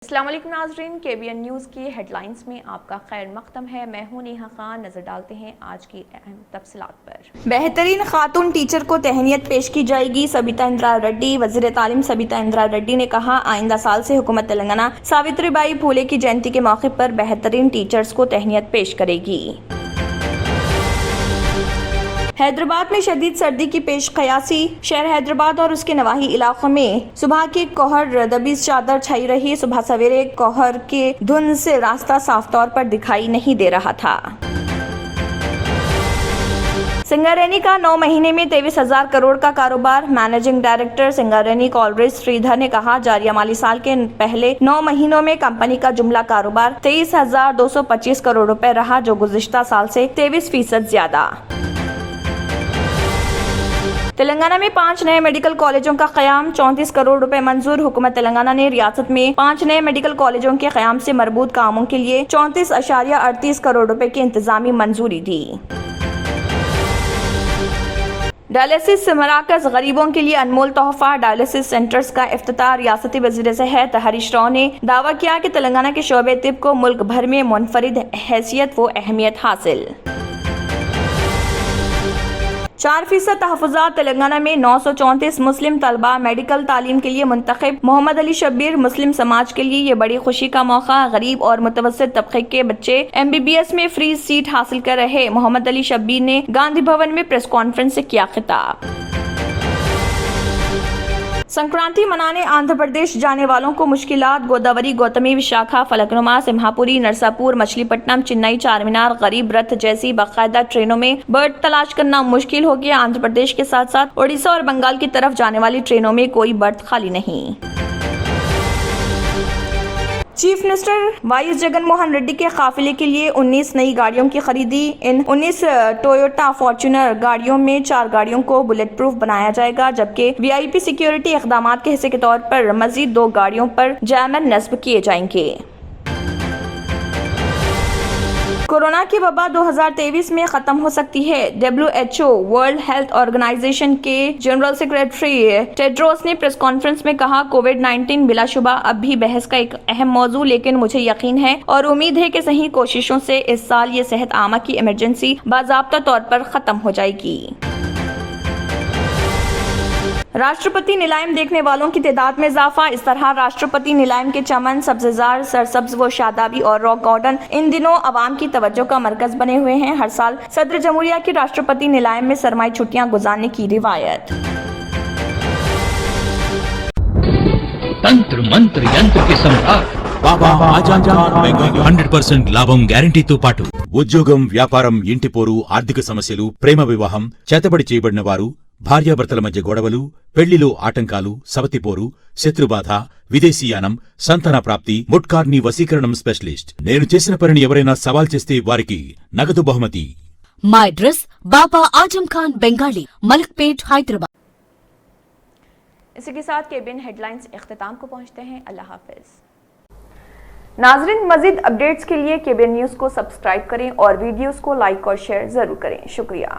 अस्सलाम वालेकुम नाज़रीन, KBN न्यूज़ की हेडलाइंस में आपका खैर मक़दम है। मैं हूं नेहा खान। नजर डालते हैं आज की अहम तफसीलात पर। बेहतरीन खातून टीचर को तहनीत पेश की जाएगी। सबिता इंद्रा रेड्डी। वज़ीर तालीम सबिता इंद्रा रेड्डी ने कहा, आइंदा साल से हुकूमत तेलंगाना सावित्रीबाई फूले की जयंती के मौके पर बेहतरीन टीचर्स को तहनीत पेश करेगी। हैदराबाद में शदीद सर्दी की पेश कयासी। शहर हैदराबाद और उसके नवाही इलाकों में सुबह की कोहर दबीज चादर छाई रही। सुबह सवेरे कोहर के धुंध से रास्ता साफ तौर पर दिखाई नहीं दे रहा था। सिंगारेनी का 9 महीने में 23,000 करोड़ का कारोबार। Managing director Singareni Coleridge Shridhar ने कहा, जारिया माली साल के पहले 9 महीनों में कंपनी का जुमला कारोबार 23,225 करोड़ रुपए रहा, जो गुज़िश्ता साल से 23% ज्यादा। तेलंगाना में 5 नए मेडिकल कॉलेजों का क़याम। 34 करोड़ रुपए मंजूर। हुकूमत तेलंगाना ने रियासत में 5 नए मेडिकल कॉलेजों के क़याम से मरबूत कामों के लिए 34.38 करोड़ रुपए की इंतजामी मंजूरी दी। डायलिसिस मराकज गरीबों के लिए अनमोल तोहफा। डायलिसिस सेंटर्स का इफ्तिताह। रियासती वज़ीर सेहत हरीश राव ने दावा किया कि तेलंगाना के शोबे तिब को मुल्क भर में मुनफरिद हैसियत व अहमियत हासिल। 4% तहफ़्फ़ुज़ात। तेलंगाना में 934 मुस्लिम तलबा मेडिकल तालीम के लिए मुंतखब। मोहम्मद अली शब्बीर। मुस्लिम समाज के लिए ये बड़ी खुशी का मौका। गरीब और मुतवस्सित तबके के बच्चे MBBS में फ्री सीट हासिल कर रहे। मोहम्मद अली शब्बीर ने गांधी भवन में प्रेस कॉन्फ्रेंस से किया खिताब। संक्रांति मनाने आंध्र प्रदेश जाने वालों को मुश्किलात। गोदावरी, गौतमी, विशाखा, फलकनुमा, सिम्हापुरी, नरसापुर, मछलीपट्टनम, चेन्नई, चारमीनार, गरीब रथ जैसी बाकायदा ट्रेनों में बर्थ तलाश करना मुश्किल हो गया। आंध्र प्रदेश के साथ साथ ओडिशा और बंगाल की तरफ जाने वाली ट्रेनों में कोई बर्थ खाली नहीं। Chief minister Y Jagan Mohan Reddy के काफिले के लिए 19 नई गाड़ियों की खरीदी। इन 19 टोयोटा फॉर्च्यूनर गाड़ियों में 4 गाड़ियों को बुलेट प्रूफ बनाया जाएगा, जबकि VIP सिक्योरिटी इक़दाम के हिस्से के तौर पर मजीद 2 गाड़ियों पर जैमर नस्ब किए जाएंगे। कोरोना की वबा 2023 में खत्म हो सकती है। WHO वर्ल्ड हेल्थ ऑर्गेनाइजेशन के जनरल सेक्रेटरी टेड्रोस ने प्रेस कॉन्फ्रेंस में कहा, कोविड-19 बिलाशुबा अब भी बहस का एक अहम मौजू, लेकिन मुझे यकीन है और उम्मीद है कि सही कोशिशों से इस साल ये सेहत आमा की इमरजेंसी बाज़ाब्ता तौर पर खत्म हो जाएगी। राष्ट्रपति नीलाम देखने वालों की तादाद में इजाफा। इस तरह राष्ट्रपति नीलाम के चमन, सब्ज़जार, सरसब्ज व शादाबी और रॉक गार्डन इन दिनों आवाम की तवज्जो का मरकज बने हुए हैं। हर साल सदर जमहूरिया की राष्ट्रपति नीलाम में सरमाई छुट्टियां गुजारने की रिवायत। तंत्र मंत्र यंत्र के सम्राट బాబా ఆజాద్ ఖాన్ బెంగాల్ 100% లాభం గ్యారంటీతో పాటు ఉద్యోగం, వ్యాపారం, ఇంటి పోరు, ఆర్థిక సమస్యలు, ప్రేమ వివాహం, చేతబడి చేయబడిన వారు, భార్యాభర్తల మధ్య గొడవలు, పెళ్లిలో ఆటంకాలు, సవతిపోరు, శత్రుబాధ, విదేశీయానం, సంతాన ప్రాప్తి, ముట్కార్ని వశీకరణం స్పెషలిస్ట్. నేను చేసిన పనిని ఎవరైనా సవాల్ చేస్తే వారికి నగదు బహుమతి. మా అడ్రస్ బాబా आजम खान बंगाली, मलकपेट, हैदराबाद। इसी के साथ KBN हेडलाइंस इख्तिताम को पहुंचते हैं। अल्लाह हाफिज। नाजरीन, मजीद अपडेट्स के लिए KBN न्यूज़ को सब्सक्राइब करें और वीडियोस को लाइक और शेयर जरूर करें। शुक्रिया।